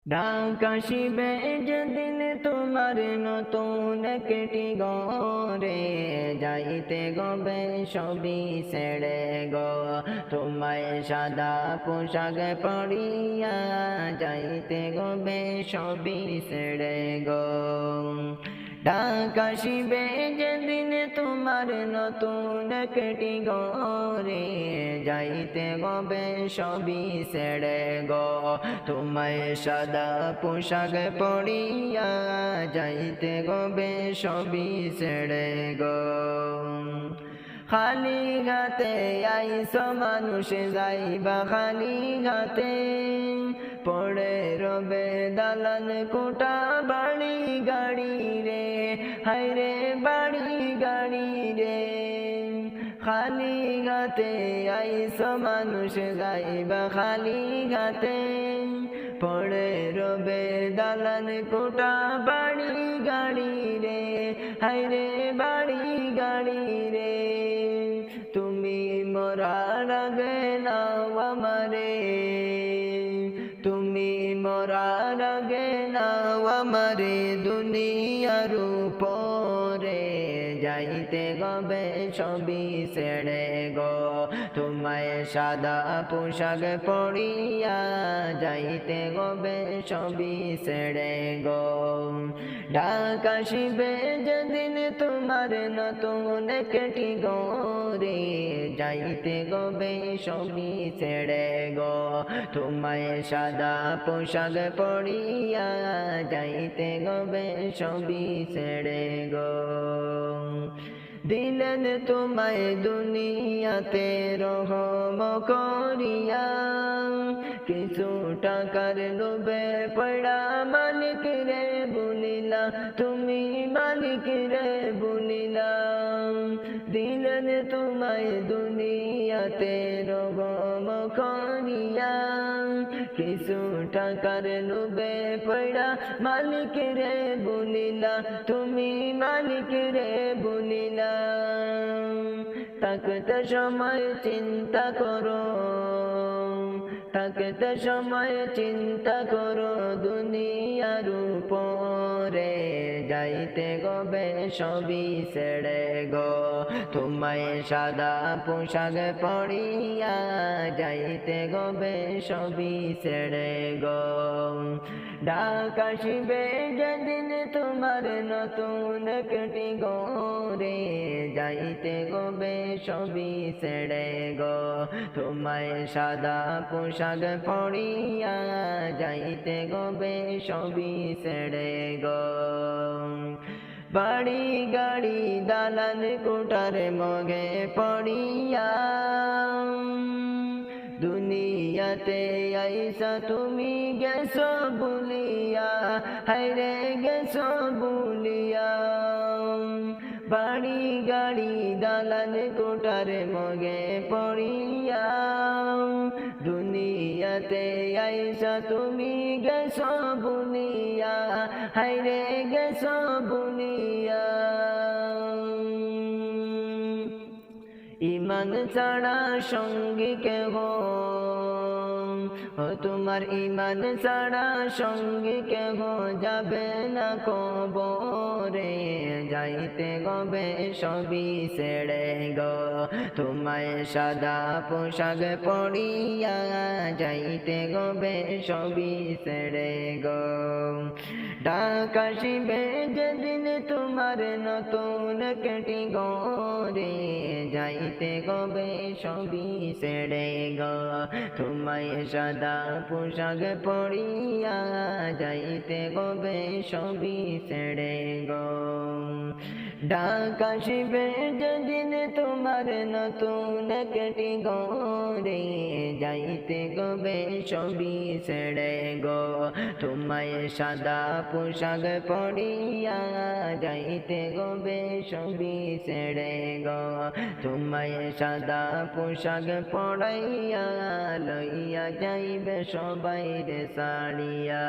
ডাকাশিবে যেদিন তোমার নতুন একটি ঘরে যাইতে গবে সবই ছেড়ে গো তোমায় সাদা পোশাক পরিয়া যাইতে গবে সবই ছেড়ে গো ডাকাশিবে যেদিন তোমার নতুন একটি ঘরে যাইতে গবে সবই ছেড়ে গো তোমায় সাদা পোশাক পরিয়া যাইতে গবে সবই ছেড়ে গো খালি হাতে আইসো মানুষ যাইবা খালি হাতে পড়ে রবে দালান কোটা বাড়ি গাড়ি রে হায়রে বাড়ি গাড়ি রে খালি হাতে আইসো মানুষ যাইবা খালি হাতে পড়ে রবে দালান কোটা বাড়ি গাড়ি রে হায়রে বাড়ি গাড়ি রে তুমি মরার আগে নাও আমারে তুমি মরার আগে নাও আমারে দুনিয়ার উপরে যাইতে গবে সবই ছেড়ে গো তোমায় সাদা পোশাক পরিয়া যাইতে গবে সবই ছেড়ে গো ডাকাশিবে যেদিন তোমার নতুন একটি ঘরে যাইতে গবে সবই ছেড়ে গো তোমায় সাদা পোশাক পরিয়া যাইতে গবে সবই ছেড়ে গো দিলেন তোমায় দুনিয়াতে রহম করিয়া কিছু টাকার লোভে পড়া মালিক রে বলিলা তুমি মালিক রে বলিলা দিলেন তোমায় দুনিয়াতে রহম করিয়া কিছু টাকার লোভে পড়া মালিক রে বলিলা তুমি মালিক রে বলিলা থাকতে সময় চিন্তা করো থাকতে সময় চিন্তা করো দুনিয়ার উপরে যাইতে গবে সবই ছেড়ে গো তোমায় সাদা পোশাক পরিয়া যাইতে গবে সবই ছেড়ে গো ডাকাশিবে যেদিন তোমার নতুন একটি ঘরে যাইতে গবে সবই ছেড়ে গো তোমায় সাদা পোশাক পরিয়া যাইতে গবে সবই ছেড়ে গো বাড়ি গাড়ি দালান কোটার মগে পড়িয়া দুনিয়াতে আইসা তুমি গেছো বলিয়া হায়রে গেছো বলিয়া বাড়ি গাড়ি দালান কোটার মগে পড়িয়া দুনিয়াতে আইসা তুমি গেছো বলিয়া হায়রে গেছো বলিয়া ইমান ছাড়া সঙ্গী কেহ তোমার ইমান ছাড়া সঙ্গী কেহ যাবে না কবরে যাইতে গবে সবই ছেড়ে গো তোমায় সাদা পোশাক পরিয়া যাইতে গবে সবই ছেড়ে গো ডাকাশিবে যেদিন তোমার নতুন একটি ঘরে যাইতে গবে সবই ছেড়ে গো তোমায় সাদা পোশাক পরিয়া যাইতে গবে সবই ছেড়ে গো ডাকাশিবে যেদিন তোমার নতুন একটি ঘরে যাইতে গবে সবই ছেড়ে গো তোমায় সাদা পোশাক পরিয়া যাইতে গবে সবই ছেড়ে গো তোমায় সাদা পোশাক পরাইয়া লইয়া যাইবে সবাই রে সাড়িয়া